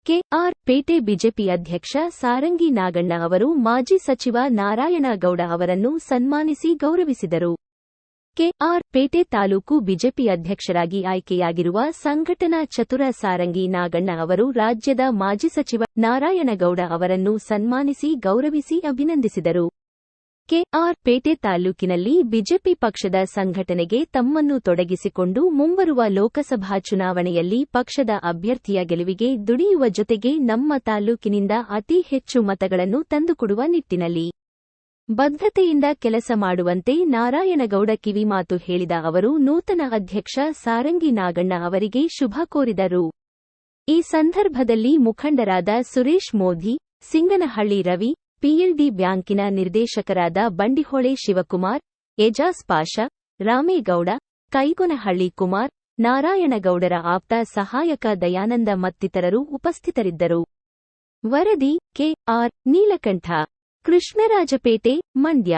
K R ಪೇಟೆ BJP ಅಧ್ಯಕ್ಷ ಸಾರಂಗಿ ನಾಗಣ್ಣ ಅವರು ಮಾಜಿ ಸಚಿವ ನಾರಾಯಣಗೌಡ ಅವರನ್ನು ಸನ್ಮಾನಿಸಿ ಗೌರವಿಸಿದರು. ಕೆಆರ್ ಪೇಟೆ ತಾಲೂಕು ಬಿಜೆಪಿ ಅಧ್ಯಕ್ಷರಾಗಿ ಆಯ್ಕೆಯಾಗಿರುವ ಸಂಘಟನಾ ಚತುರ ಸಾರಂಗಿ ನಾಗಣ್ಣ ಅವರು ರಾಜ್ಯದ ಮಾಜಿ ಸಚಿವ ನಾರಾಯಣಗೌಡ ಅವರನ್ನು ಸನ್ಮಾನಿಸಿ ಗೌರವಿಸಿ ಅಭಿನಂದಿಸಿದರು. ಕೆಆರ್ ಪೇಟೆ ತಾಲೂಕಿನಲ್ಲಿ ಬಿಜೆಪಿ ಪಕ್ಷದ ಸಂಘಟನೆಗೆ ತಮ್ಮನ್ನು ತೊಡಗಿಸಿಕೊಂಡು ಮುಂಬರುವ ಲೋಕಸಭಾ ಚುನಾವಣೆಯಲ್ಲಿ ಪಕ್ಷದ ಅಭ್ಯರ್ಥಿಯ ಗೆಲುವಿಗೆ ದುಡಿಯುವ ಜೊತೆಗೆ ನಮ್ಮ ತಾಲೂಕಿನಿಂದ ಅತಿ ಹೆಚ್ಚು ಮತಗಳನ್ನು ತಂದುಕೊಡುವ ನಿಟ್ಟಿನಲ್ಲಿ ಬದ್ಧತೆಯಿಂದ ಕೆಲಸ ಮಾಡುವಂತೆ ನಾರಾಯಣಗೌಡ ಕಿವಿಮಾತು ಹೇಳಿದ ಅವರು ನೂತನ ಅಧ್ಯಕ್ಷ ಸಾರಂಗಿ ನಾಗಣ್ಣ ಅವರಿಗೆ ಶುಭ ಕೋರಿದರು. ಈ ಸಂದರ್ಭದಲ್ಲಿ ಮುಖಂಡರಾದ ಸುರೇಶ್ ಮೋದಿ, ಸಿಂಗನಹಳ್ಳಿ ರವಿ, ಪಿಎಲ್ಡಿ ಬ್ಯಾಂಕಿನ ನಿರ್ದೇಶಕರಾದ ಬಂಡಿಹೊಳೆ ಶಿವಕುಮಾರ್, ಎಜಾಜ್ ಪಾಷಾ, ರಾಮೇಗೌಡ, ಕೈಗೊನಹಳ್ಳಿ ಕುಮಾರ್, ನಾರಾಯಣಗೌಡರ ಆಪ್ತ ಸಹಾಯಕ ದಯಾನಂದ ಮತ್ತಿತರರು ಉಪಸ್ಥಿತರಿದ್ದರು. ವರದಿ ಕೆಆರ್ ನೀಲಕಂಠ, ಕೃಷ್ಣರಾಜಪೇಟೆ, ಮಂಡ್ಯ.